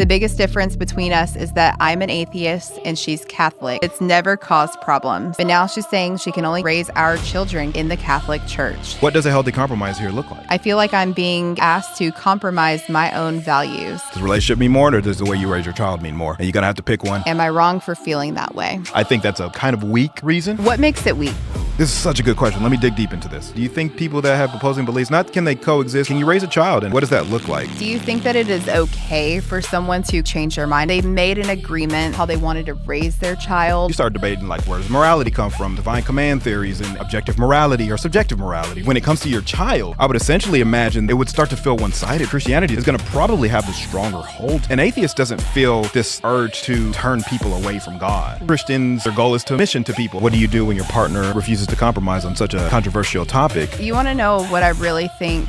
The biggest difference between us is that I'm an atheist and she's Catholic. It's never caused problems. But now she's saying she can only raise our children in the Catholic Church. What does a healthy compromise here look like? I feel like I'm being asked to compromise my own values. Does the relationship mean more, or does the way you raise your child mean more? And you're going to have to pick one. Am I wrong for feeling that way? I think that's a kind of weak reason. What makes it weak? This is such a good question. Let me dig deep into this. Do you think people that have opposing beliefs, not can they coexist, can you raise a child, and what does that look like? Do you think that it is okay for someone to change their mind? They made an agreement how they wanted to raise their child. You start debating like, where does morality come from? Divine command theories and objective morality or subjective morality. When it comes to your child, I would essentially imagine it would start to feel one-sided. Christianity is going to probably have the stronger hold. An atheist doesn't feel this urge to turn people away from God. Christians, their goal is to mission to people. What do you do when your partner refuses to compromise on such a controversial topic? You want to know what I really think?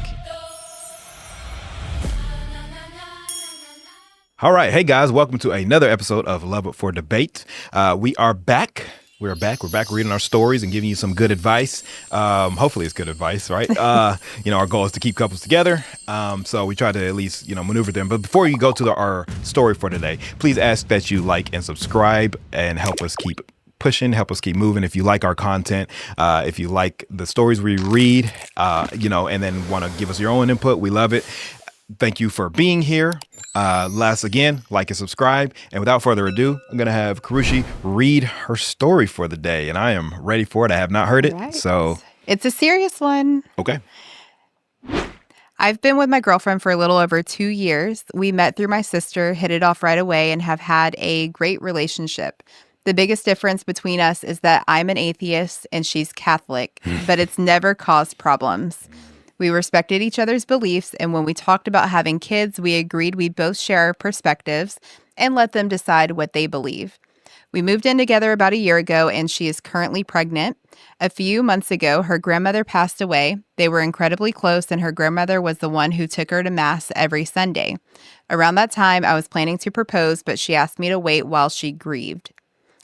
All right. Hey, guys. Welcome to another episode of Love It for Debate. We are back. We're back reading our stories and giving you some good advice. Hopefully it's good advice, right? Our goal is to keep couples together. So we try to at least, maneuver them. But before you go to our story for today, please ask that you like and subscribe and help us keep pushing, help us keep moving. If you like our content, if you like the stories we read, and then want to give us your own input, we love it. Thank you for being here. Last again, like and subscribe. And without further ado, I'm going to have Karushi read her story for the day. And I am ready for it. I have not heard it. Right. So it's a serious one. Okay. I've been with my girlfriend for a little over 2 years. We met through my sister, hit it off right away, and have had a great relationship. The biggest difference between us is that I'm an atheist and she's Catholic, but it's never caused problems. We respected each other's beliefs, and when we talked about having kids, we agreed we both share our perspectives and let them decide what they believe. We moved in together about a year ago, and she is currently pregnant. A few months ago, her grandmother passed away. They were incredibly close, and her grandmother was the one who took her to Mass every Sunday. Around that time, I was planning to propose, but she asked me to wait while she grieved.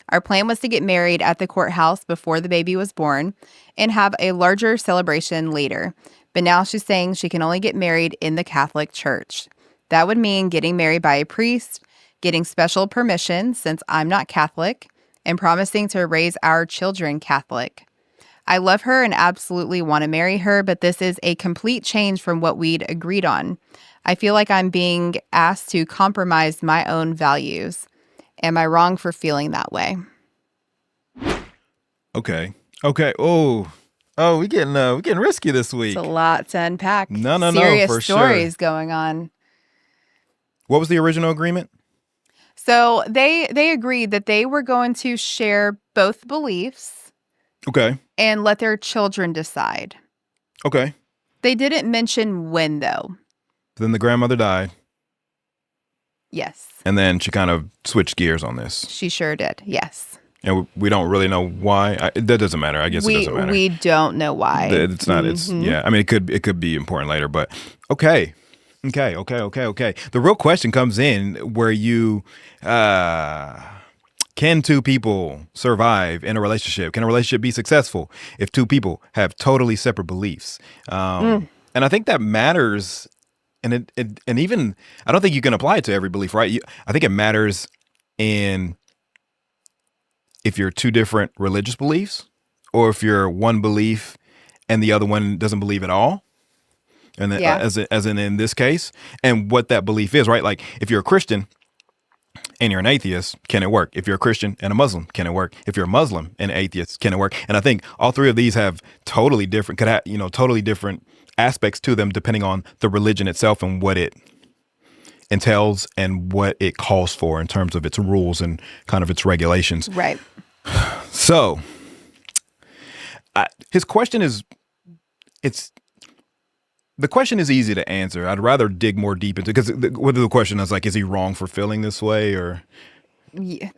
Our plan was to get married at the courthouse before the baby was born and have a larger celebration later. But now she's saying she can only get married in the Catholic Church. That would mean getting married by a priest, getting special permission since I'm not Catholic, and promising to raise our children Catholic. I love her and absolutely want to marry her, but this is a complete change from what we'd agreed on. I feel like I'm being asked to compromise my own values. Am I wrong for feeling that way? Okay. Oh, we getting risky this week. It's a lot to unpack. No, Serious for stories sure. going on. What was the original agreement? So they agreed that they were going to share both beliefs. Okay. And let their children decide. Okay. They didn't mention when, though. Then the grandmother died. Yes. And then she kind of switched gears on this. She sure did. Yes. And we don't really know why. That doesn't matter. I guess it doesn't matter. We don't know why. It's not. It's yeah. I mean, it could be important later, but okay. The real question comes in where you can two people survive in a relationship? Can a relationship be successful if two people have totally separate beliefs? And I think that matters. And even I don't think you can apply it to every belief, right? I think it matters in if you're two different religious beliefs, or if you're one belief and the other one doesn't believe at all. And then, as in this case, and what that belief is, right? Like if you're a Christian and you're an atheist, can it work? If you're a Christian and a Muslim, can it work? If you're a Muslim and an atheist, can it work? And I think all three of these have totally different aspects to them depending on the religion itself and what it entails and what it calls for in terms of its rules and kind of its regulations. Right. So his question is, the question is easy to answer. I'd rather dig more deep into, because the question is like, is he wrong for feeling this way, or?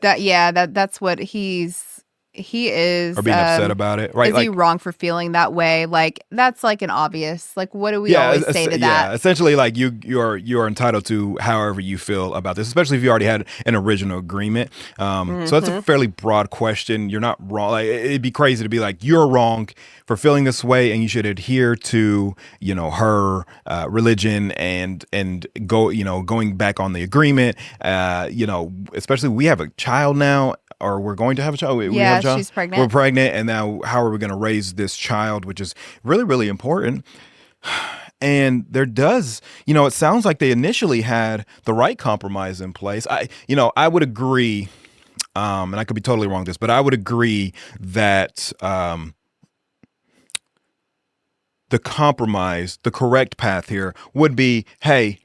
That's what he's he is. or being upset about it, right? Is he Like, wrong for feeling that way? Like, that's like an obvious. Like, what do we yeah, always say to that? essentially, like you're entitled to however you feel about this, especially if you already had an original agreement. So that's a fairly broad question. You're not wrong. Like, it'd be crazy to be like you're wrong for feeling this way, and you should adhere to her religion and going back on the agreement. Especially we have a child now, or we're going to have a child. We Yeah, have a child. she's pregnant. We're pregnant, and now how are we going to raise this child, which is really, really important. And there does, it sounds like they initially had the right compromise in place. I would agree, and I could be totally wrong with this, but I would agree that the compromise, the correct path here would be, hey,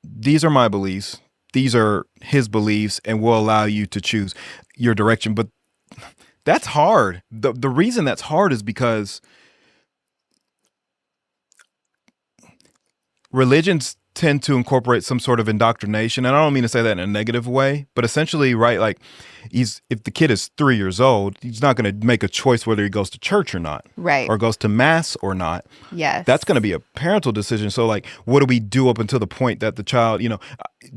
these are my beliefs. These are his beliefs, and we'll allow you to choose your direction. But that's hard. The reason that's hard is because religions tend to incorporate some sort of indoctrination. And I don't mean to say that in a negative way, but essentially, right, like if the kid is 3 years old, he's not going to make a choice whether he goes to church or not. Right. Or goes to mass or not. Yes. That's going to be a parental decision. So like, what do we do up until the point that the child,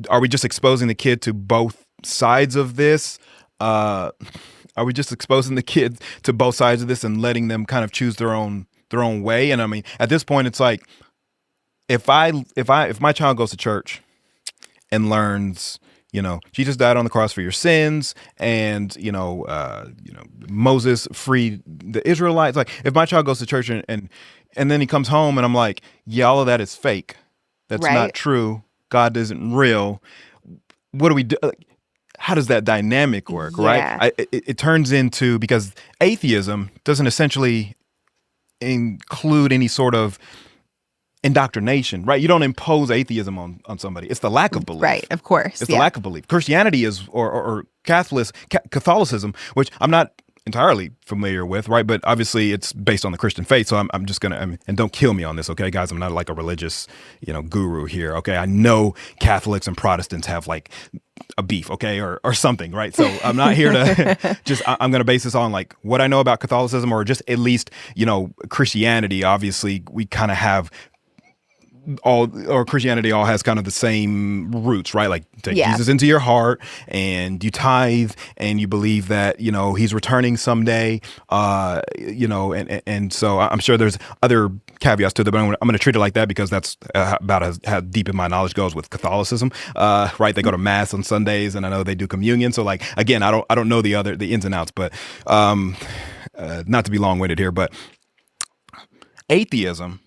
are we just exposing the kid to both sides of this? Are we just exposing the kid to both sides of this and letting them kind of choose their own way? And I mean, at this point, it's like, if my child goes to church and learns, Jesus died on the cross for your sins, and Moses freed the Israelites. Like, if my child goes to church and then he comes home and I'm like, yeah, all of that is fake. That's not true. God isn't real. What do we do? How does that dynamic work? Yeah. Right? It turns into, because atheism doesn't essentially include any sort of indoctrination, right? You don't impose atheism on somebody. It's the lack of belief. Right, of course. It's the lack of belief. Christianity is, or Catholicism, which I'm not entirely familiar with, right? But obviously it's based on the Christian faith. So I'm just going to, and don't kill me on this, okay, guys? I'm not like a religious, guru here, okay? I know Catholics and Protestants have like a beef, okay, or something, right? So I'm not here to I'm going to base this on like what I know about Catholicism, or just at least, Christianity. Obviously, we kind of have Christianity all has kind of the same roots, right? Like, take Jesus into your heart, and you tithe, and you believe that, he's returning someday, and so I'm sure there's other caveats to that, but I'm going to treat it like that because that's about how deep in my knowledge goes with Catholicism, right? They go to mass on Sundays, and I know they do communion. So like, again, I don't know the ins and outs, but not to be long-winded here, but atheism,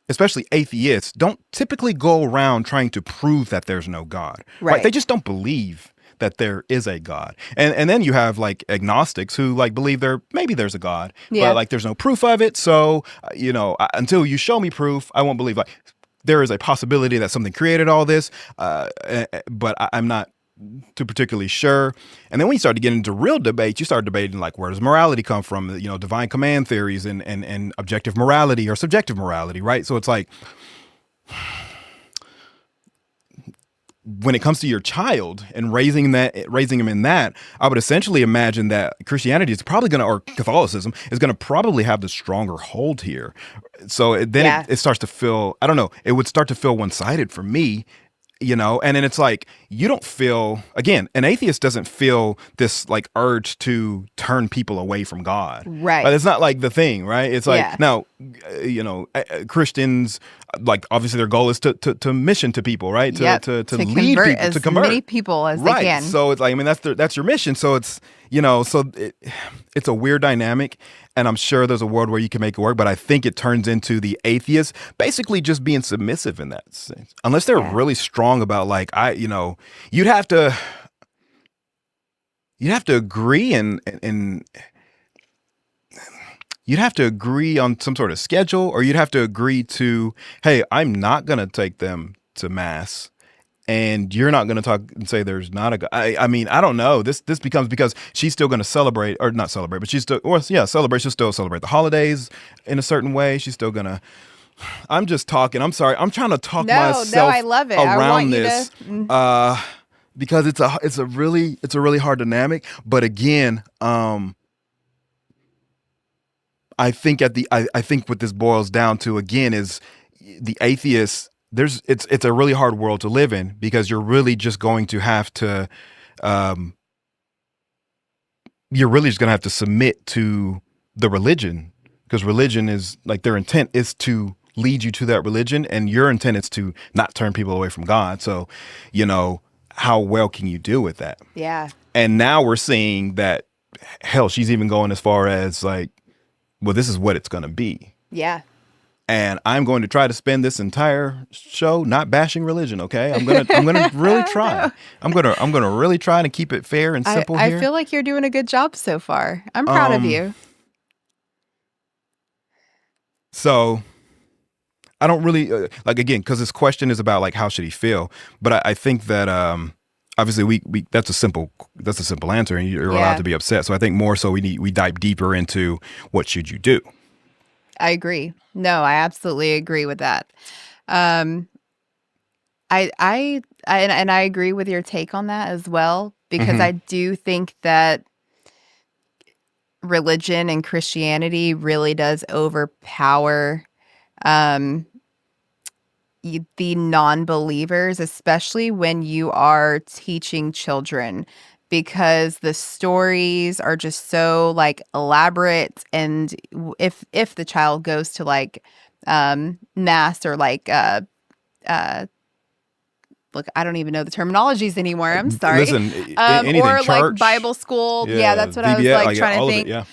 especially atheists, don't typically go around trying to prove that there's no God. Right? They just don't believe that there is a God. And then you have like agnostics who like believe maybe there's a God, but like there's no proof of it. So, until you show me proof, I won't believe. Like, there is a possibility that something created all this, but I'm not too particularly sure. And then when you start to get into real debate, you start debating like, where does morality come from? Divine command theories and objective morality or subjective morality, right? So it's like, when it comes to your child and raising him in that, I would essentially imagine that Christianity is probably or Catholicism is going to probably have the stronger hold here. So it starts to feel, I don't know, it would start to feel one-sided for me. And then it's like, you don't feel, again, an atheist doesn't feel this like urge to turn people away from God. Right. Like, it's not like the thing, right? It's like, now, Christians, like, obviously their goal is to mission to people, right? To lead people, to convert as many people as they can. So it's like, I mean, that's your mission. So it's, it's a weird dynamic. And I'm sure there's a world where you can make it work, but I think it turns into the atheist basically just being submissive in that sense. Unless they're really strong about like, you'd have to agree and you'd have to agree on some sort of schedule, or you'd have to agree to, hey, I'm not going to take them to mass. And you're not going to talk and say there's not a God. I mean, I don't know. This becomes, because she's still going to celebrate, or not celebrate, but celebrate. She'll still celebrate the holidays in a certain way. She's still going to. I'm just talking. I'm sorry. I'm trying to talk myself I love it. around I want this. You to... because it's a really hard dynamic. But again, I think what this boils down to again is the atheists. It's a really hard world to live in because you're really just going to have to um, you're really just going to have to submit to the religion, because religion is like, their intent is to lead you to that religion, and your intent is to not turn people away from God. So, how well can you deal with that? Yeah. And now we're seeing that, hell, she's even going as far as like, well, this is what it's going to be. Yeah. And I'm going to try to spend this entire show not bashing religion. Okay, I'm gonna really try. I'm gonna really try to keep it fair and simple I here. feel like you're doing a good job so far. I'm proud of you. So I don't really like, again, because this question is about like, how should he feel? But I think that obviously we that's a simple answer, and you're allowed to be upset. So I think more so we dive deeper into what should you do. I agree. No, I absolutely agree with that. Um, I agree with your take on that as well, because I do think that religion and Christianity really does overpower um, the non-believers, especially when you are teaching children, because the stories are just so like elaborate. And if the child goes to like mass or like look, I don't even know the terminologies anymore. I'm sorry. Listen, anything, or like church, Bible school. Yeah, that's what I was like trying to think.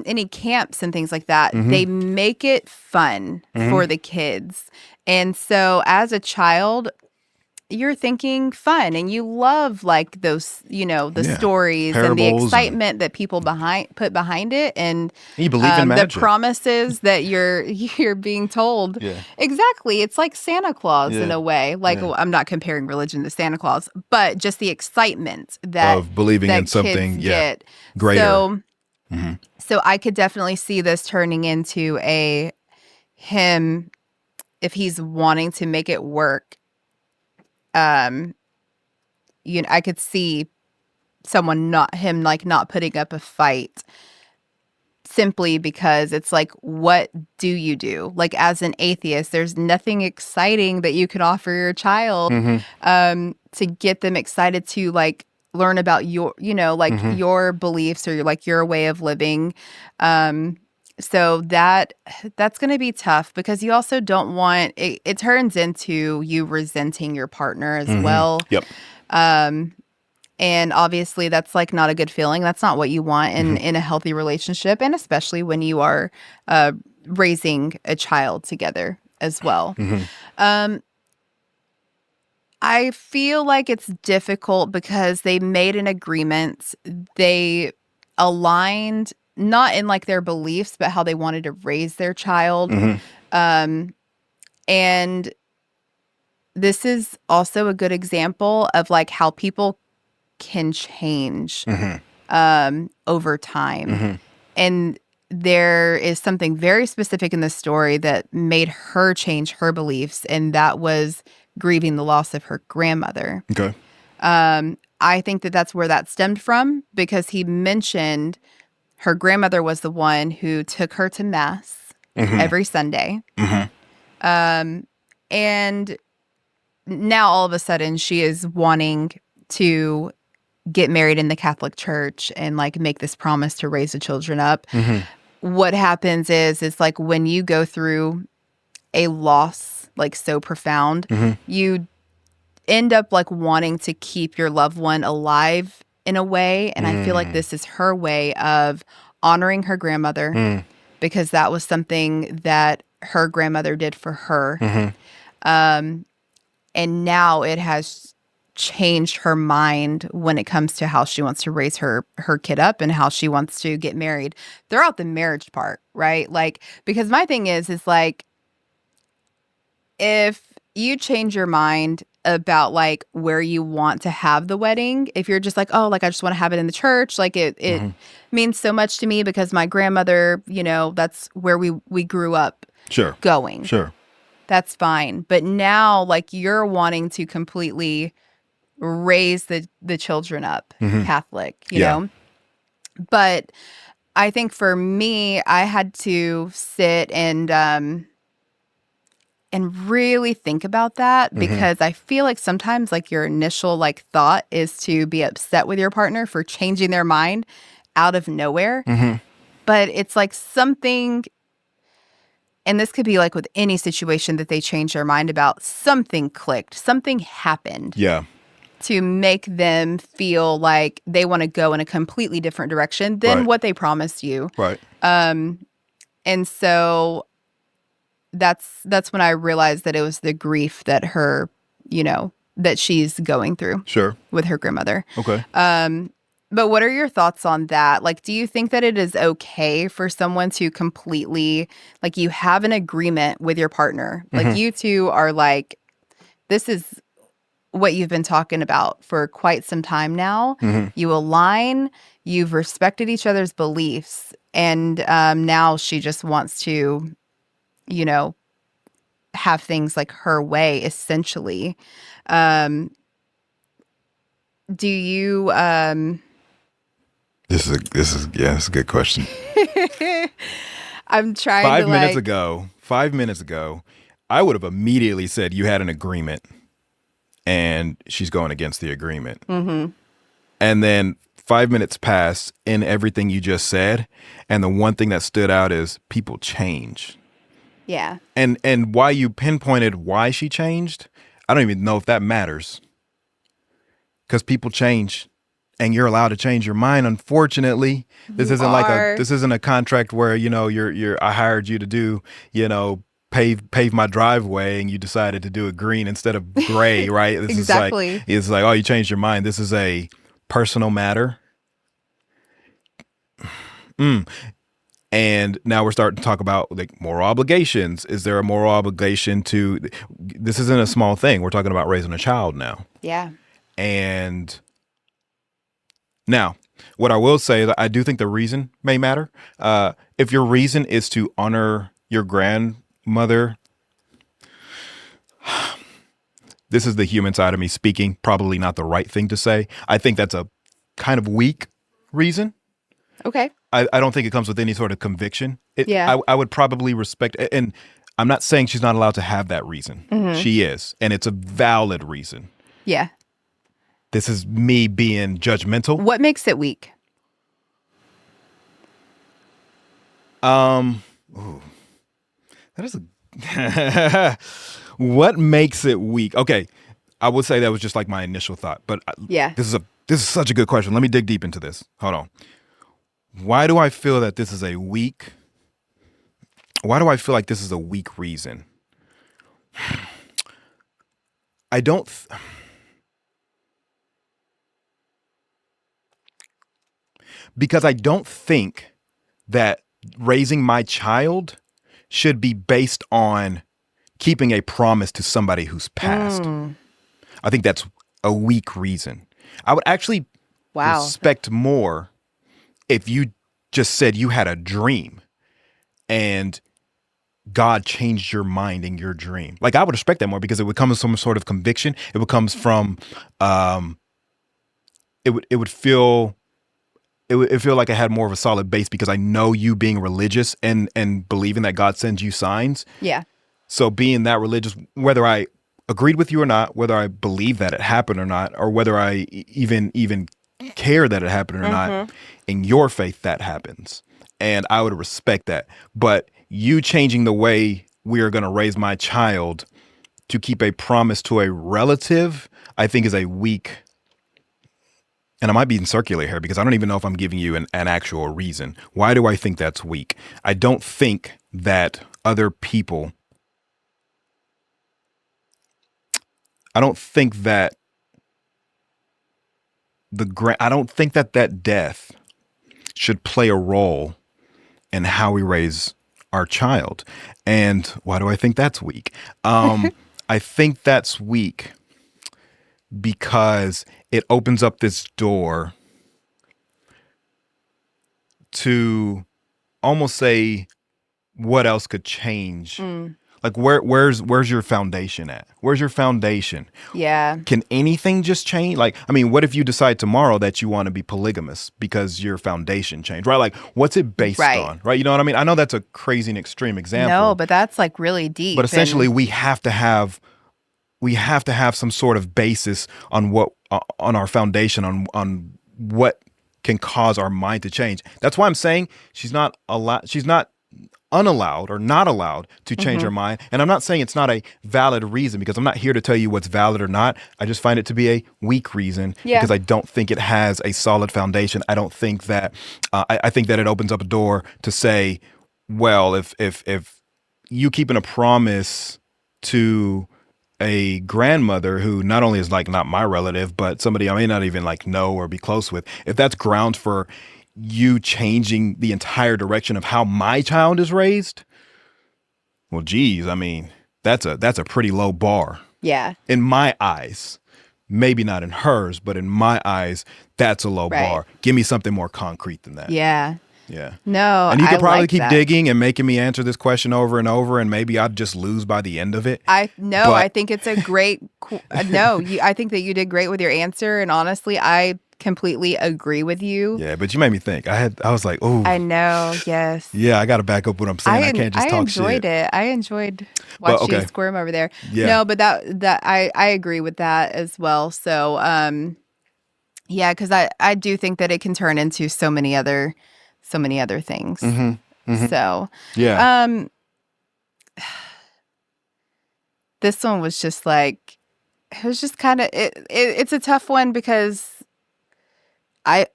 Any camps and things like that. They make it fun for the kids. And so as a child, you're thinking fun, and you love like those, the stories and the parables excitement that people put behind it, and you believe in the magic. promises that you're being told. Yeah. Exactly. It's like Santa Claus in a way. Like, well, I'm not comparing religion to Santa Claus, but just the excitement that of believing that in something kids get. greater. So I could definitely see this turning into him, if he's wanting to make it work. I could see someone not putting up a fight simply because it's like, what do you do? Like, as an atheist, there's nothing exciting that you can offer your child to get them excited to like learn about your, your beliefs or your way of living. So that's going to be tough, because you also don't want it turns into you resenting your partner as well. Yep. And obviously that's like not a good feeling. That's not what you want in a healthy relationship, and especially when you are raising a child together as well. I feel like it's difficult because they made an agreement. They aligned not in like their beliefs, but how they wanted to raise their child. And this is also a good example of like how people can change over time. And there is something very specific in this story that made her change her beliefs, and that was grieving the loss of her grandmother. Okay. I think that that's where that stemmed from, because he mentioned her grandmother was the one who took her to mass every Sunday. And now all of a sudden she is wanting to get married in the Catholic Church and like make this promise to raise the children up. What happens is like when you go through a loss like so profound, you end up like wanting to keep your loved one alive in a way. And I feel like this is her way of honoring her grandmother, because that was something that her grandmother did for her. And now it has changed her mind when it comes to how she wants to raise her kid up and how she wants to get married. Throw out the marriage part, right? Like, because my thing is like, if you change your mind about like where you want to have the wedding, if you're just like, oh, like I just want to have it in the church, like it means so much to me because my grandmother, that's where we grew up going. Sure. That's fine. But now like you're wanting to completely raise the children up Catholic, Yeah. But I think for me, I had to sit and really think about that, because I feel like sometimes like your initial like thought is to be upset with your partner for changing their mind out of nowhere. But it's like something, and this could be like with any situation that they change their mind about, something clicked, something happened Yeah. to make them feel like they want to go in a completely different direction than Right. what they promised you. Right. And so that's when I realized that it was the grief that that she's going through Sure. with her grandmother. Okay. But what are your thoughts on that? Like, do you think that it is okay for someone to completely, like, you have an agreement with your partner, like you two are like, this is what you've been talking about for quite some time now. You align, you've respected each other's beliefs, and now she just wants to, have things like her way, essentially. Do you This is it's a good question. I'm trying to 5 minutes ago, I would have immediately said you had an agreement and she's going against the agreement. And then 5 minutes passed in everything you just said. And the one thing that stood out is people change. Yeah. And why you pinpointed why she changed, I don't even know if that matters. Because people change. And you're allowed to change your mind. Unfortunately, this isn't a contract where I hired you to do pave my driveway and you decided to do it green instead of gray, right? This Exactly. It's like, oh, you changed your mind. This is a personal matter. And now we're starting to talk about like moral obligations. Is there a moral obligation to? This isn't a small thing. We're talking about raising a child now. Yeah. And now, what I will say is I do think the reason may matter. If your reason is to honor your grandmother, this is the human side of me speaking, probably not the right thing to say. I think that's a kind of weak reason. Okay. I don't think it comes with any sort of conviction. Yeah. I would probably respect, and I'm not saying she's not allowed to have that reason. She is, and it's a valid reason. Yeah. This is me being judgmental. What makes it weak? That is what makes it weak? Okay, I would say that was just like my initial thought, but Yeah. this is such a good question. Let me dig deep into this. Hold on. Why do I feel that this is a weak? Why do I feel like this is a weak reason? I don't. Because I don't think that raising my child should be based on keeping a promise to somebody who's passed. I think that's a weak reason. I would actually respect more if you just said you had a dream and God changed your mind in your dream. Like, I would respect that more because it would come with some sort of conviction. It would come from, it would feel like I had more of a solid base because I know you being religious and believing that God sends you signs. Yeah. So being that religious, whether I agreed with you or not, whether I believe that it happened or not, or whether I even care that it happened or not, in your faith that happens. And I would respect that. But you changing the way we are going to raise my child to keep a promise to a relative, I think is a weak. And I might be in circular here because I don't even know if I'm giving you an actual reason. Why do I think that's weak? I don't think that other people, I don't think that that death should play a role in how we raise our child. And why do I think that's weak? I think that's weak because it opens up this door to almost say what else could change. Like where's your foundation at? Where's your foundation? Yeah. Can anything just change? Like, I mean, what if you decide tomorrow that you want to be polygamous because your foundation changed, right? Like, what's it based Right. on, right? You know what I mean? I know that's a crazy and extreme No, example, but that's like really but deep. essentially And we have to have some sort of basis on what on our foundation on what can cause our mind to change. That's why I'm saying she's not unallowed or not allowed to change her mind. And I'm not saying it's not a valid reason, because I'm not here to tell you what's valid or not. I just find it to be a weak reason Yeah. because I don't think it has a solid foundation. I don't think that I think that it opens up a door to say, well, if you keeping a promise to a grandmother who not only is like not my relative, but somebody I may not even like know or be close with, if that's grounds for you changing the entire direction of how my child is raised, well, geez, I mean, that's a pretty low bar yeah. in my eyes. Maybe not in hers, but in my eyes, that's a low Right. bar. Give me something more concrete than that. Yeah. Yeah. No, And you I could probably like keep that. digging and making me answer this question over and over, and maybe I'd just lose by the end of it. I But think it's a great I think that you did great with your answer, and honestly, I completely agree with you. yeah, but you made me think. I was like, oh, I know, yes. yeah, I got to back up what I'm saying. I can't just I talk enjoyed shit. it. I enjoyed But, watching you okay. squirm over there. Yeah. No, but that I agree with that as well. So, yeah, because I do think that it can turn into so many other things. So, Yeah. this one was just like, it was just kind of it's a tough one because I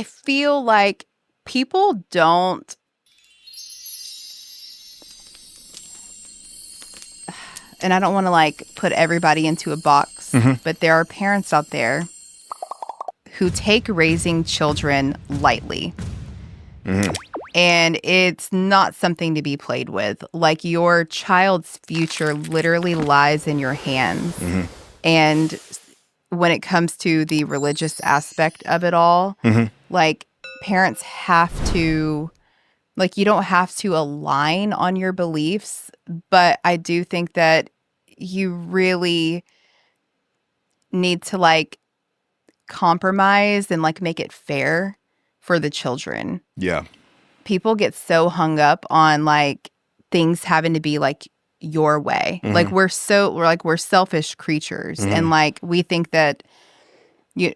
feel like people don't, and I don't want to like put everybody into a box, but there are parents out there who take raising children lightly. And it's not something to be played with. Like, your child's future literally lies in your hands. And when it comes to the religious aspect of it all, like, parents have to, like, you don't have to align on your beliefs, but I do think that you really need to, like, compromise and, like, make it fair for the children. Yeah. People get so hung up on, like, things having to be, like, your way. Like, we're selfish creatures. And, like, we think that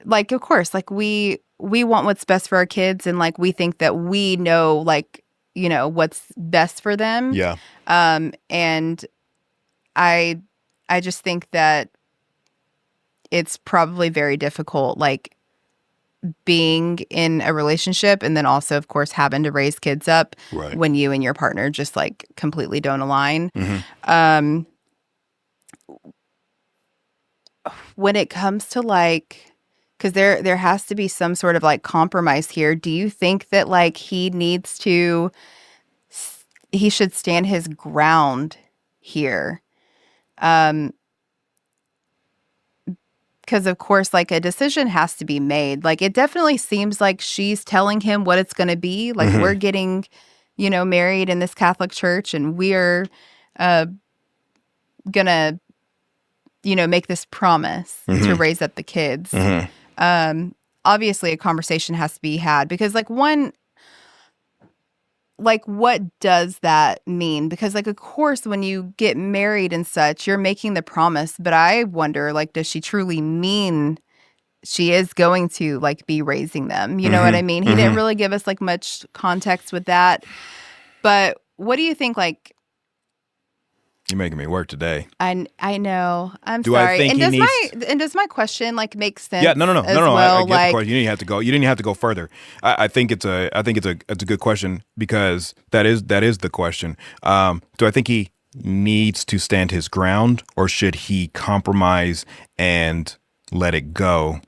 like, of course, like, we want what's best for our kids, and, like, we think that we know, like, what's best for them. Yeah. And I just think that it's probably very difficult, like, being in a relationship and then also, of course, having to raise kids up Right. when you and your partner just, like, completely don't align. When it comes to, like, because there has to be some sort of, like, compromise here. Do you think that, like, he should stand his ground here? Because, of course, like, a decision has to be made. Like, it definitely seems like she's telling him what it's going to be. Like, we're getting, married in this Catholic church, and we're going to, make this promise to raise up the kids. Obviously, a conversation has to be had because, like, what does that mean? Because, like, of course, when you get married and such, you're making the promise. But I wonder, like, does she truly mean she is going to, like, be raising them? You know what I mean? He didn't really give us, like, much context with that. But what do you think, like... You're making me work today. I know. I'm Do I sorry. think And does my question, like, make sense? Yeah, no. As I well? get the question. You didn't have to go. You didn't have to go further. I think it's a good question because that is the question. Do I think he needs to stand his ground, or should he compromise and let it go?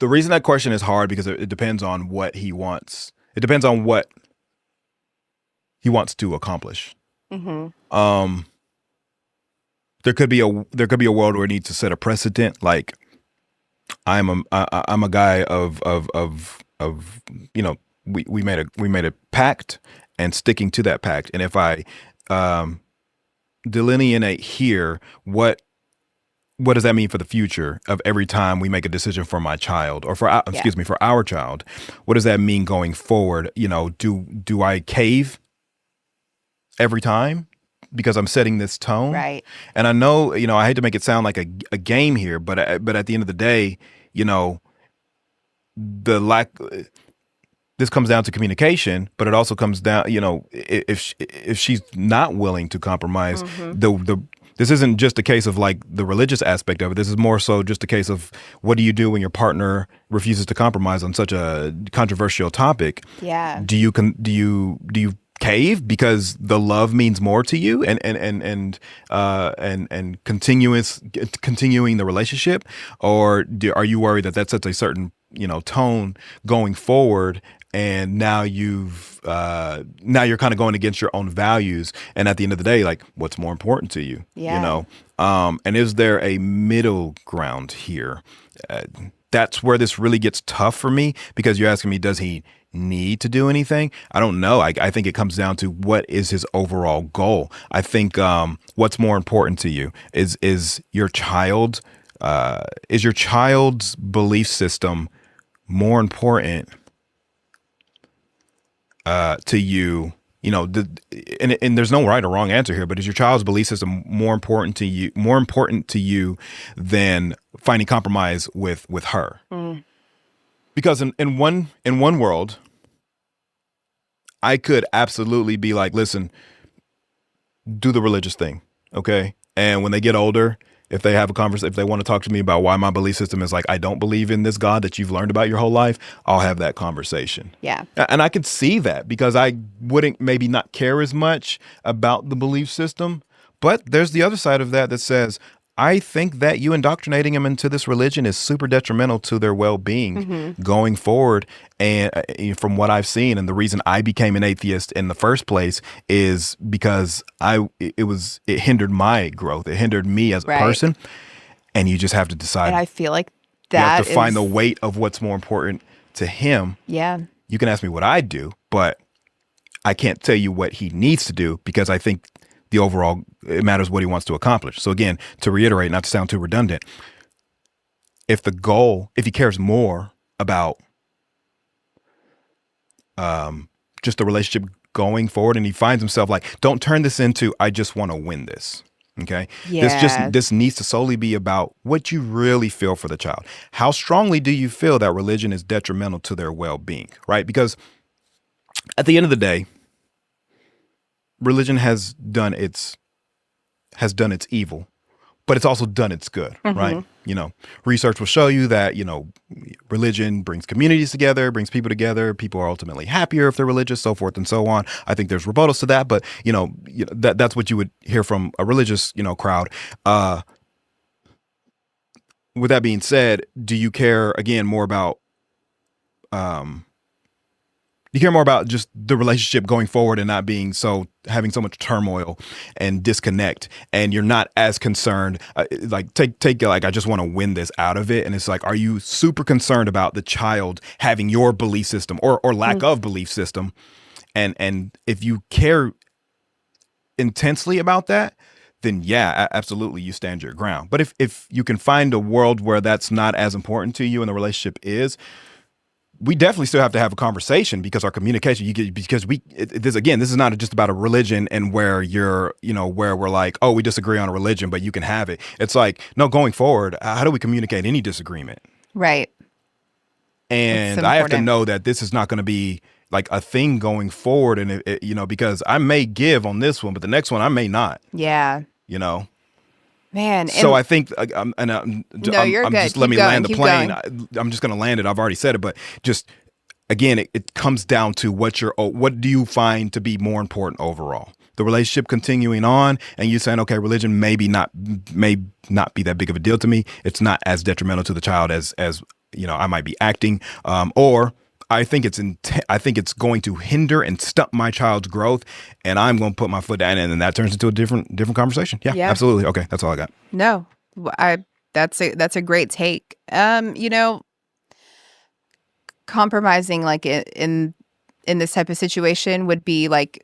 The reason that question is hard because it depends on what he wants. It depends on what he wants to accomplish. There could be a world where he needs to set a precedent. Like, I'm a guy of we made a pact and sticking to that pact. And if I um, delineate here what does that mean for the future of every time we make a decision for my child or for Yeah. excuse me, for our child. What does that mean going forward? Do I cave every time because I'm setting this tone? Right. And I know, I hate to make it sound like a game here, but at the end of the day, you know, the lack this comes down to communication, but it also comes down, if she's not willing to compromise, Mm-hmm. the this isn't just a case of like the religious aspect of it. This is more so just a case of what do you do when your partner refuses to compromise on such a controversial topic? Yeah. Do you cave because the love means more to you and continuing the relationship, or are you worried that that sets a certain tone going forward, and now you're kind of going against your own values, and at the end of the day, like, what's more important to you? Yeah. And is there a middle ground here? That's where this really gets tough for me, because you're asking me, does he need to do anything? I don't know. I think it comes down to what is his overall goal. I think what's more important to you is your child. Is your child's belief system more important to you? And there's no right or wrong answer here, but is your child's belief system more important to you than finding compromise with her? Because in one world, I could absolutely be like, listen, do the religious thing, okay? And when they get older, if they have a conversation, if they want to talk to me about why my belief system is like, I don't believe in this God that you've learned about your whole life, I'll have that conversation. Yeah. And I could see that, because I wouldn't maybe not care as much about the belief system. But there's the other side of that says, I think that you indoctrinating them into this religion is super detrimental to their well-being going forward. And from what I've seen, and the reason I became an atheist in the first place is because it hindered my growth. It hindered me as a Right. person. And you just have to decide. And I feel like You have that to find is- the weight of what's more important to him. Yeah. You can ask me what I do, but I can't tell you what he needs to do, because I think the overall, it matters what he wants to accomplish. So again, to reiterate, not to sound too redundant, if he cares more about just the relationship going forward, and he finds himself like, don't turn this into, I just want to win this. Okay. Yeah. This needs to solely be about what you really feel for the child. How strongly do you feel that religion is detrimental to their well-being? Right? Because at the end of the day, religion has done its evil, but it's also done its good, right? Research will show you that, religion brings communities together, brings people together. People are ultimately happier if they're religious, so forth and so on. I think there's rebuttals to that, but that's what you would hear from a religious, crowd. With that being said, do you care again more about you care more about just the relationship going forward and not having so much turmoil and disconnect, and you're not as concerned, like take like, I just want to win this out of it. And it's like, are you super concerned about the child having your belief system or lack of belief system? And if you care intensely about that, then yeah, absolutely, you stand your ground. But if you can find a world where that's not as important to you and the relationship is, we definitely still have to have a conversation, because our communication, this is not just about a religion and where where we're like, oh, we disagree on a religion, but you can have it. It's like, no, going forward, how do we communicate any disagreement? Right. And I have to know that this is not going to be like a thing going forward. And because I may give on this one, but the next one I may not. Yeah. Man. So I think, you're I'm good. just let Keep me going, land the keep plane. going. I'm just going to land it. I've already said it, but just again, it comes down to what do you find to be more important overall? The relationship continuing on, and you saying, okay, religion may not be that big of a deal to me. It's not as detrimental to the child as I might be acting, or I think it's going to hinder and stunt my child's growth, and I'm going to put my foot down, and then that turns into a different conversation. Yeah, absolutely. Okay, that's all I got. No, that's a great take. Compromising like in this type of situation would be like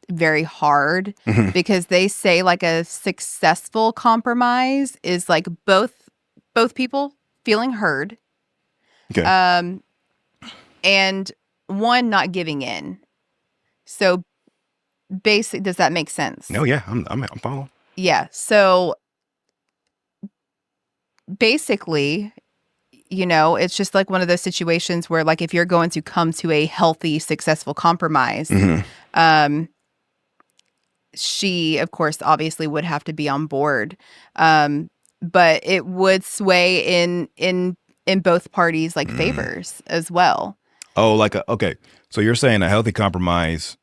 very hard Mhm. because they say like a successful compromise is like both people feeling heard, Okay. um, and one not giving in. So basic, does that make sense? No, yeah, I'm following. Yeah. So basically, it's just like one of those situations where like if you're going to come to a healthy, successful compromise, Mhm. um, she, of course, obviously would have to be on board. But it would sway in both parties like Mm. favors as well. Oh, okay. So you're saying a healthy compromise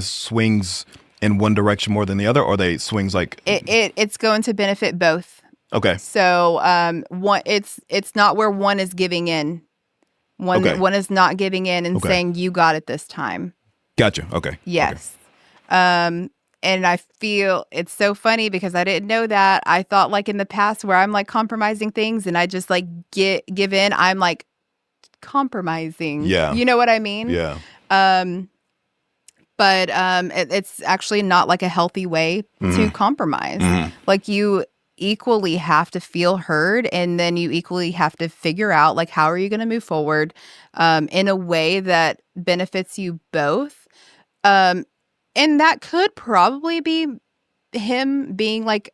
swings in one direction more than the other, or they swings like It's going to benefit both. okay, So one it's not where one is giving in. okay, One is not giving in and okay, saying you got it this time. gotcha, okay, okay. Yes. And I feel it's so funny because I didn't know that. I thought like in the past where I'm like compromising things and I just like give in, I'm like compromising. Yeah, You know what I mean? yeah. Um, but it's actually not like a healthy way to Mhm. compromise. Mhm. Like you equally have to feel heard and then you equally have to figure out like how are you going to move forward in a way that benefits you both. Um, and that could probably be him being like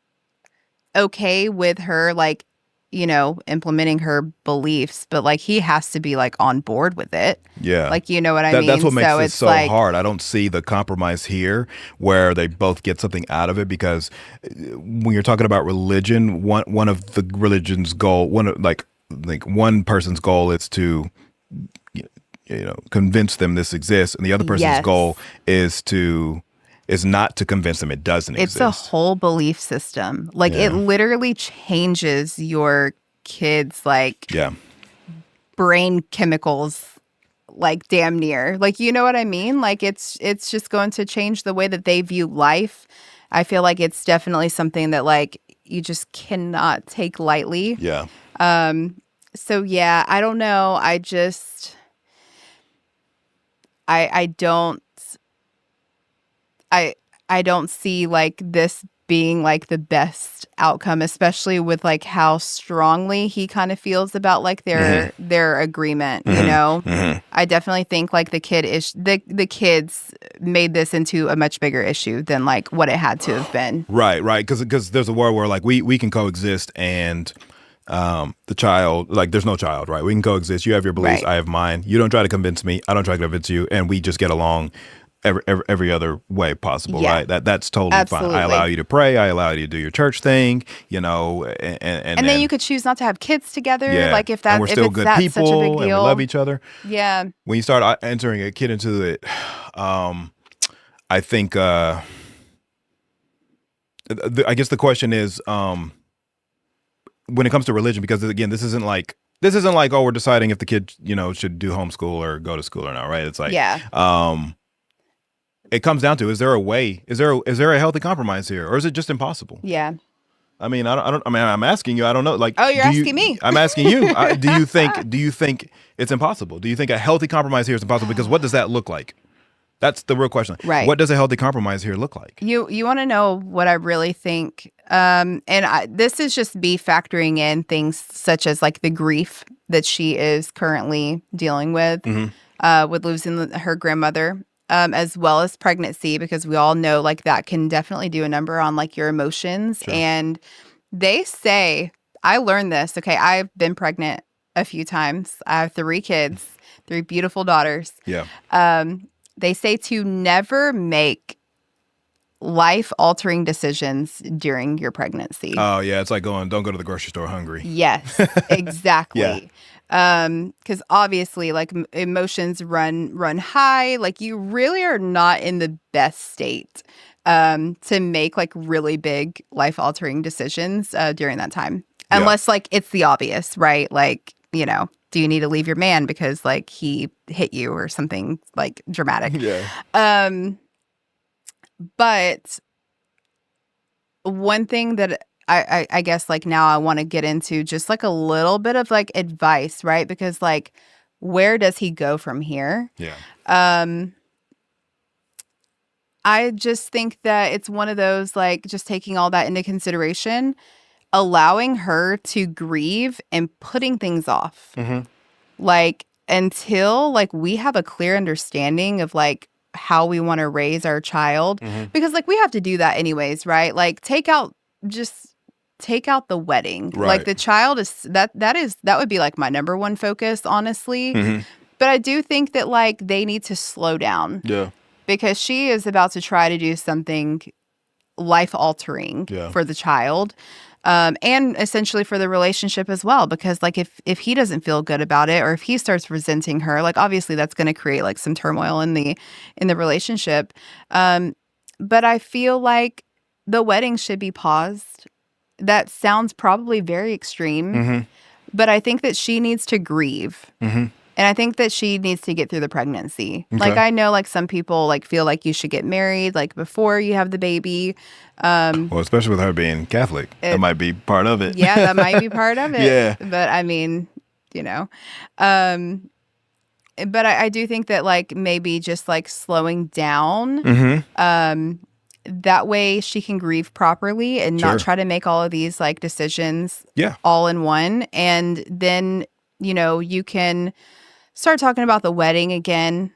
okay with her, like, implementing her beliefs, but like he has to be like on board with it. Yeah. Like, you know what I That's mean? what makes So this it's so like, hard. I don't see the compromise here where they both get something out of it because when you're talking about religion, one of the religion's goal, like one person's goal is to convince them this exists, and the other person's yes, goal is not to convince them it doesn't it's a exist. whole belief system. Like it Yeah. literally changes your kids' like Yeah. brain chemicals like damn near. Like you know what I mean? Like it's just going to change the way that they view life. I feel like it's definitely something that like you just cannot take lightly. Yeah. So yeah, I don't know. I don't I I don't see like this being like the best outcome, especially with like how strongly he kind of feels about like Mhm. their agreement, Mhm. Mhm. I definitely think like the kids made this into a much bigger issue than like what it had to have been. Right, right. Because there's a world where like we can coexist and the child, like there's no child, right? We can coexist. You have your beliefs, Right. I have mine. You don't try to convince me, I don't try to convince you, and we just get along every other way possible, Yeah. right? That's totally fine. I allow Absolutely. you to pray, I allow you to do your church thing, and And then you then could choose not to have kids together, yeah, like if and we're if still it's good that such a big people and we love deal. each other. Yeah. When you start entering a kid into it, um, I think I guess the question is when it comes to religion, because again, this isn't like, oh, we're deciding if the kid should do homeschool or go to school or not, right? It's like Yeah. it comes down to, is there a way, is there a healthy compromise here, or is it just impossible? Yeah. I mean, I mean, I'm asking you, I don't know, like, Oh, you're asking me. I'm asking you, do you think it's impossible? Do you think a healthy compromise here is impossible? Because what does that look like? That's the real question. Right. What does a healthy compromise here look like? You want to know what I really think? This is just me factoring in things such as like the grief that she is currently dealing Mhm. with losing her grandmother, as well as pregnancy, because we all know like that can definitely do a number on like your emotions. Sure. And they say, I learned this. Okay, I've been pregnant a few times. I have 3 kids, 3 beautiful daughters. Yeah. They say to never make life-altering decisions during your pregnancy. Oh yeah, it's like don't go to the grocery store hungry. Yes, exactly. Because obviously, like emotions run high. Like you really are not in the best state to make like really big life-altering decisions during that time, Yeah. unless like it's the obvious, right? Like do you need to leave your man because like he hit you or something like dramatic? Yeah. But one thing that I guess like now I want to get into just like a little bit of like advice, right? Because like where does he go from here? Yeah. I just think that it's one of those, like, just taking all that into consideration, allowing her to grieve and putting things off. Mm-hmm. Like, until, like, we have a clear understanding of, like, how we want to raise our child. Mm-hmm. Because, like, we have to do that anyways, right? Like, take out the wedding. Right. Like, the child that would be, like, my number one focus, honestly. Mm-hmm. But I do think that, like, they need to slow down. Yeah. Because she is about to try to do something life-altering for the child. And essentially for the relationship as well. Because, like, if he doesn't feel good about it, or if he starts resenting her, like, obviously that's going to create, like, some turmoil in the relationship. But I feel like the wedding should be paused. That sounds probably very extreme. Mm-hmm. But I think that she needs to grieve. Mm-hmm. And I think that she needs to get through the pregnancy. Okay. Like, I know, like, some people, like, feel like you should get married, like, before you have the baby. Well, especially with her being Catholic. That might be part of it. Yeah, that might be part of it. Yeah. But, I mean, you know. But I do think that, like, maybe just, like, slowing down. Mm-hmm. That way she can grieve properly and not try to make all of these, like, decisions all in one. And then, you know, you can start talking about the wedding again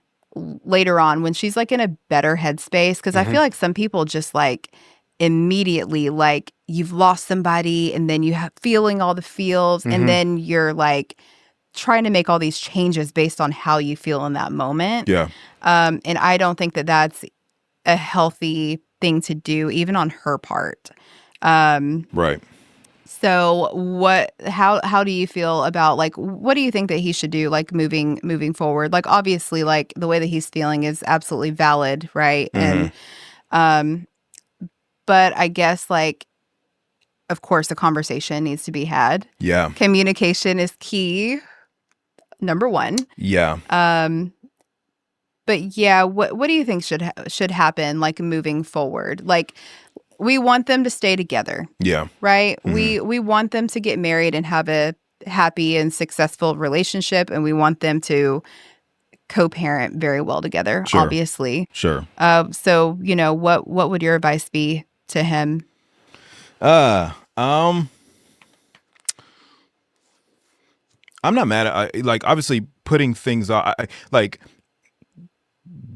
later on when she's, like, in a better headspace. Because I feel like some people just, like, immediately, like, you've lost somebody and then you have feeling all the feels and then you're, like, trying to make all these changes based on how you feel in that moment. Yeah. And I don't think that that's a healthy thing to do, even on her part. Right. So how do you feel about, like, what do you think that he should do, like, moving forward? Like, obviously, like, the way that he's feeling is absolutely valid, right? And but I guess, like, of course a conversation needs to be had. Yeah. Communication is key. Number one. Yeah. But yeah, what do you think should happen, like, moving forward? Like, we want them to stay together. Yeah. Right? We want them to get married and have a happy and successful relationship, and we want them to co-parent very well together, obviously. Sure. So, you know, what would your advice be to him? I'm not mad at, like, obviously putting things on, like,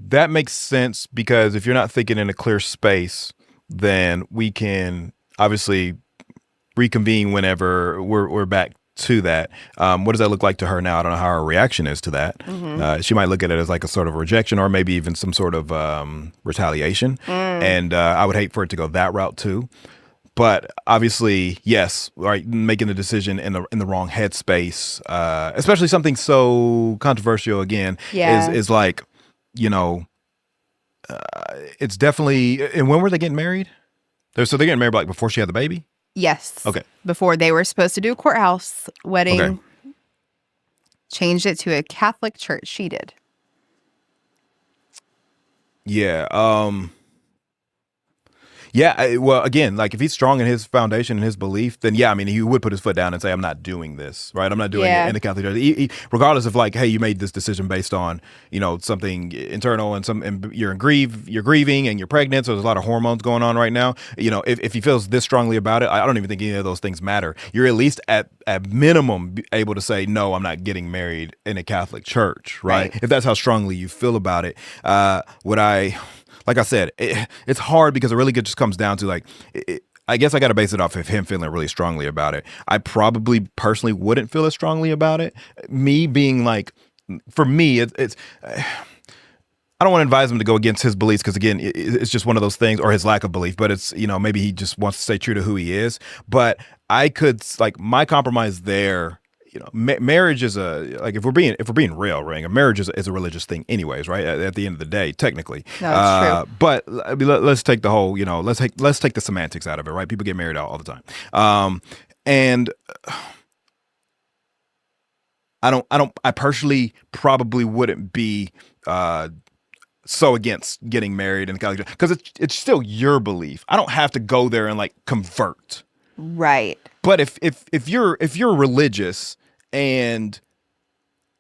that makes sense, because if you're not thinking in a clear space, then we can obviously reconvene whenever we're back to that. What does that look like to her now? I don't know how her reaction is to that. She might look at it as, like, a sort of rejection, or maybe even some sort of retaliation. And I would hate for it to go that route too. But obviously, yes, right, making the decision in the wrong headspace, especially something so controversial again, is like, you know, it's definitely. And when were they getting married? They're getting married, like, before she had the baby? Yes. Okay. Before they were supposed to do a courthouse wedding. Okay. Changed it to a Catholic church. She did. Yeah. Yeah, well, again, like, if he's strong in his foundation and his belief, then yeah, I mean, he would put his foot down and say, I'm not doing this, right? I'm not doing it in the Catholic Church. Regardless of, like, hey, you made this decision based on, you know, something internal, and you're grieving and you're pregnant, so there's a lot of hormones going on right now. You know, if he feels this strongly about it, I don't even think any of those things matter. You're at least at minimum able to say, no, I'm not getting married in a Catholic church, right? If that's how strongly you feel about it. Like I said, it's hard, because it really just comes down to, like, I guess I got to base it off of him feeling really strongly about it. I probably personally wouldn't feel as strongly about it. Me being, like, for me, it's I don't want to advise him to go against his beliefs, because, again, it's just one of those things, or his lack of belief. But it's, you know, maybe he just wants to stay true to who he is. But I could, like, my compromise there. You know, marriage is if we're being real, Ring, a marriage is a religious thing anyways, right? At the end of the day, technically. No, that's true. But I mean, let's take the whole, you know, let's take the semantics out of it, right? People get married all the time. And I personally probably wouldn't be so against getting married in the Catholic Church, because it's still your belief. I don't have to go there and, like, convert. Right. But if you're religious, and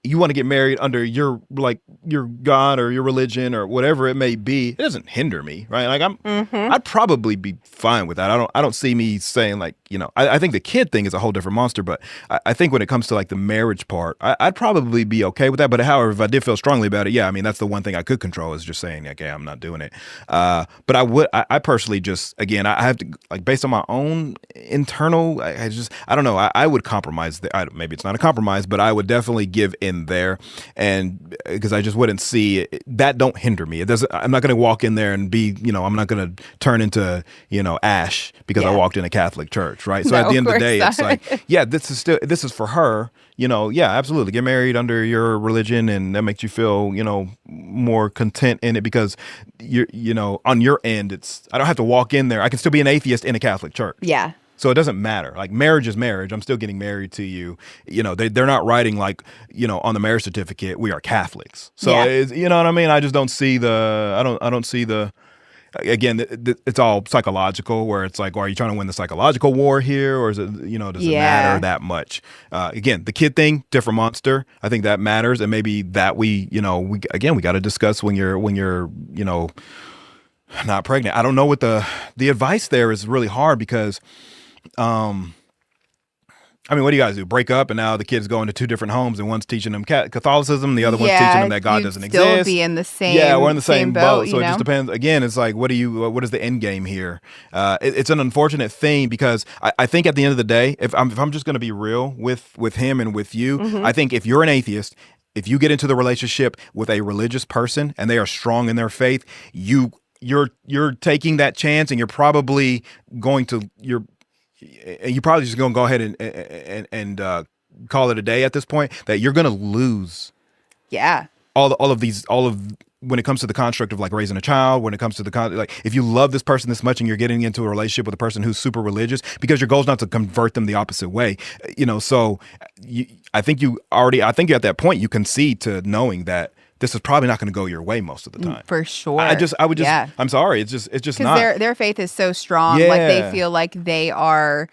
you want to get married under your God or your religion or whatever it may be, it doesn't hinder me, right? Like I'd probably be fine with that. I don't see me saying like, I think the kid thing is a whole different monster, but I think when it comes to like the marriage part, I'd probably be okay with that. But however, if I did feel strongly about it, yeah, I mean, that's the one thing I could control is just saying, okay, I'm not doing it. But I personally just, again, I have to, like, based on my own internal, I don't know. I would compromise. Maybe it's not a compromise, but I would definitely give in there, and because I just wouldn't see it, that don't hinder me. It doesn't. I'm not going to walk in there and be, I'm not going to turn into, Ash because I walked in a Catholic church, right? So No, at the end of the of day, course it's like, yeah, this is for her. Yeah, absolutely. Get married under your religion, and that makes you feel, more content in it because on your end, I don't have to walk in there. I can still be an atheist in a Catholic church. Yeah. So it doesn't matter. Like, marriage is marriage. I'm still getting married to you. They're not writing like, on the marriage certificate, we are Catholics. So it's, you know what I mean? I just don't see I don't see the, again, it's all psychological, where it's like, well, are you trying to win the psychological war here, or is it, does it matter that much? Again, the kid thing, different monster. I think that matters, and maybe that we got to discuss when you're not pregnant. I don't know what the advice there is really hard because, I mean, what do you guys do? Break up, and now the kid's going to two different homes, and one's teaching them Catholicism, the other one's teaching them that God doesn't exist. Still be in the same. Yeah, we're in the same boat. So it just depends. Again, it's like, what is the end game here? It's an unfortunate thing because I think at the end of the day, if I'm just going to be real with him and with you, I think if you're an atheist, if you get into the relationship with a religious person and they are strong in their faith, you're taking that chance, and you're probably just going to go ahead and call it a day at this point, that you're going to lose. Yeah. All of when it comes to the construct of like raising a child, when it comes to like, if you love this person this much and you're getting into a relationship with a person who's super religious, because your goal is not to convert them the opposite way, so I think you're at that point, you concede to knowing that this is probably not going to go your way most of the time. For sure. I'm sorry. It's just not. Their faith is so strong. Yeah. Like, they feel like they are,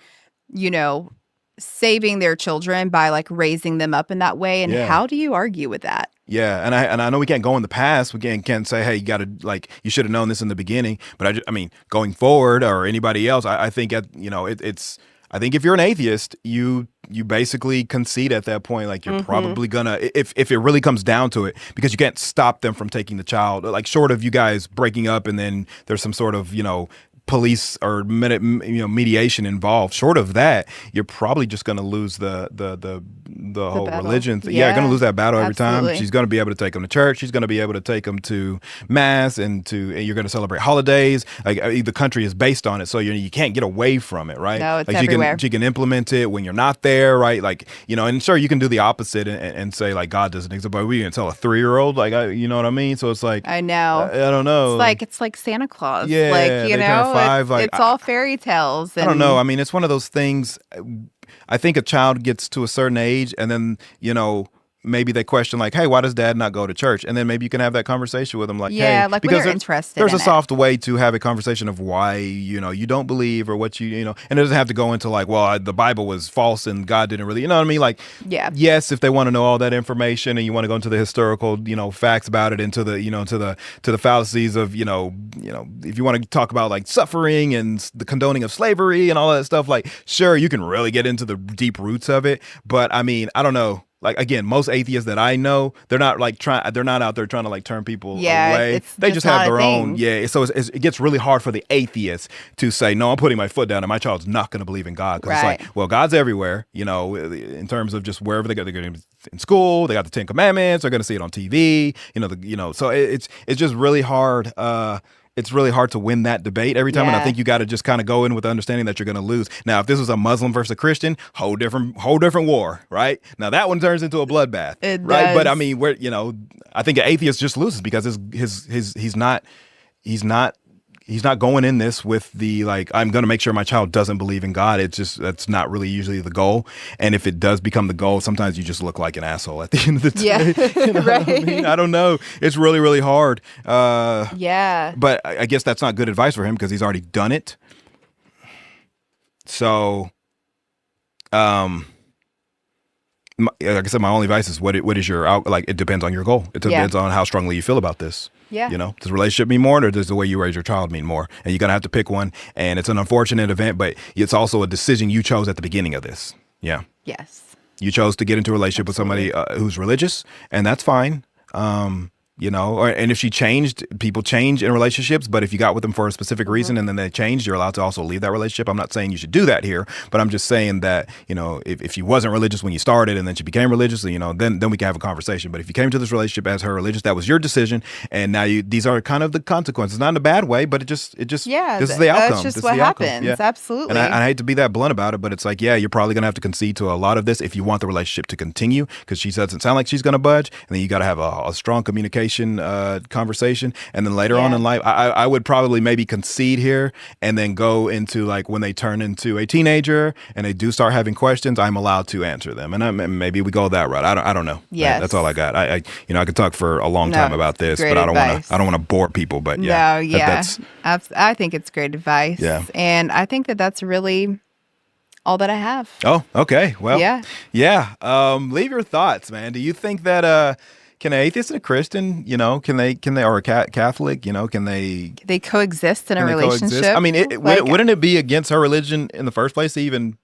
saving their children by like raising them up in that way. And how do you argue with that? Yeah, and I know we can't go in the past. We can't say, hey, you should have known this in the beginning. But I mean, going forward, or anybody else, I think I think if you're an atheist, you basically concede at that point. Like, you're probably gonna, if it really comes down to it, because you can't stop them from taking the child. Like, short of you guys breaking up and then there's some sort of police or mediation involved. Short of that, you're probably just going to lose the whole battle. religion. Yeah, you're going to lose that battle every time. Absolutely. She's going to be able to take them to church. She's going to be able to take them to mass, and you're going to celebrate holidays. Like, the country is based on it, so you can't get away from it, right? No, it's like everywhere. she can implement it when you're not there, right? Like, and sure, you can do the opposite and say like God doesn't exist, but we can tell a 3-year-old, like, you know what I mean? So it's like, I know. I don't know. It's like Santa Claus. Yeah, like, they turn 5, it's all fairy tales. And I don't know. I mean, it's one of those things. I think a child gets to a certain age, and then, maybe they question like, hey, why does dad not go to church? And then maybe you can have that conversation with them, like, yeah, hey, like, because we're interested there's in a soft way to have a conversation of why, you don't believe, or what and it doesn't have to go into like, well, the Bible was false and God didn't really, you know what I mean? Like, yeah. Yes, if they want to know all that information and you want to go into the historical, facts about it, into the, to the fallacies of, if you want to talk about like suffering and the condoning of slavery and all that stuff, like, sure, you can really get into the deep roots of it. But I mean, I don't know. Like, again, most atheists that I know, they're not out there trying to like turn people away. They just have their own. Yeah. So it gets really hard for the atheists to say, no, I'm putting my foot down and my child's not going to believe in God. Because it's like, well, God's everywhere, in terms of just wherever they're going to be in school. They got the 10 Commandments. They're going to see it on TV, so it's just really hard. It's really hard to win that debate every time. And I think you got to just kind of go in with the understanding that you're going to lose. Now, if this was a Muslim versus a Christian, whole different war, right? Now that one turns into a bloodbath, right? Does. But I mean, I think an atheist just loses because he's not going in this with the like, I'm going to make sure my child doesn't believe in God. It's just, that's not really usually the goal. And if it does become the goal, sometimes you just look like an asshole at the end of the day. Yeah, right. I mean? I don't know. It's really, really hard. Yeah. But I guess that's not good advice for him because he's already done it. So, like I said, my only advice is what is your like. It depends on your goal. It depends on how strongly you feel about this. Yeah. You know, does the relationship mean more, or does the way you raise your child mean more? And you're gonna have to pick one. And it's an unfortunate event, but it's also a decision you chose at the beginning of this. Yeah. Yes. You chose to get into a relationship with somebody who's religious, and that's fine. You know, and if she changed, people change in relationships, but if you got with them for a specific reason and then they changed, you're allowed to also leave that relationship. I'm not saying you should do that here, but I'm just saying that, you know, if she wasn't religious when you started and then she became religious, you know, then we can have a conversation. But if you came to this relationship as her religious, that was your decision. And now these are kind of the consequences, not in a bad way, but it just, yeah, this is the outcome. That's just this what is the happens. Outcome. Yeah. Absolutely. And I hate to be that blunt about it, but it's like, yeah, you're probably going to have to concede to a lot of this if you want the relationship to continue, because she doesn't sound like she's going to budge. And then you got to have a strong communication conversation, and then later on in life I would probably maybe concede here and then go into like when they turn into a teenager and they do start having questions, I'm allowed to answer them, and maybe we go that route. I don't know. Yes. That's all I got. I you know, I could talk for a long time about this, but I don't want to bore people, but yeah. No, yeah. I think it's great advice. Yeah. And I think that's really all that I have. Oh, okay. Well, yeah. Leave your thoughts, man. Do you think that can an atheist and a Christian, you know, can they, or a Catholic, you know, can they coexist in a relationship? Coexist? I mean, wouldn't it be against her religion in the first place to even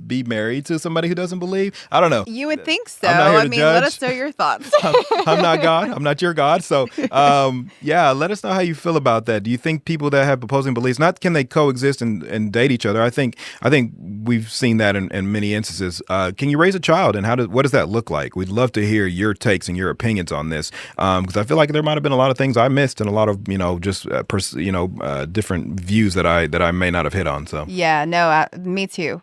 be married to somebody who doesn't believe? I don't know. You would think so. I mean, let us know your thoughts. I'm not God. I'm not your God. So, yeah, let us know how you feel about that. Do you think people that have opposing beliefs, not can they coexist and date each other? I think we've seen that in many instances. Can you raise a child, and what does that look like? We'd love to hear your takes and your opinions on this, because I feel like there might have been a lot of things I missed and a lot of, you know, just different views that I may not have hit on. So yeah, no, me too,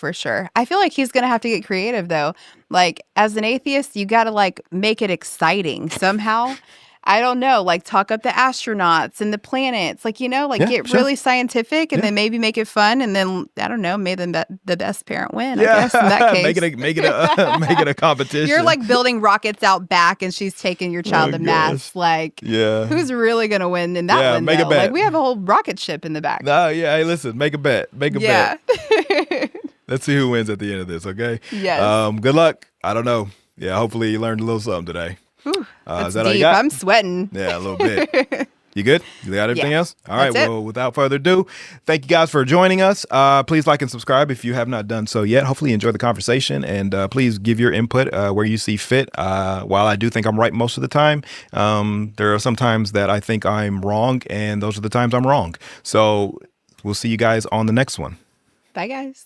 for sure. I feel like he's gonna have to get creative though. Like, as an atheist, you gotta like make it exciting somehow. I don't know, like talk up the astronauts and the planets, like, you know, like get really scientific and then maybe make it fun, and then I don't know, may the best parent win. I guess in that case, make it a competition. You're like building rockets out back, and she's taking your child to mass. Like, who's really gonna win in that one? Make a bet. Like, we have a whole rocket ship in the back. No, yeah. Hey, listen, make a bet. Make a bet. Let's see who wins at the end of this, okay? Yes. Good luck. I don't know. Yeah, hopefully you learned a little something today. Whew, is that deep. All you got? I'm sweating. Yeah, a little bit. You good? You got everything else? All right. Well, without further ado, thank you guys for joining us. Please like and subscribe if you have not done so yet. Hopefully you enjoy the conversation, and please give your input where you see fit. While I do think I'm right most of the time, there are some times that I think I'm wrong, and those are the times I'm wrong. So we'll see you guys on the next one. Bye, guys.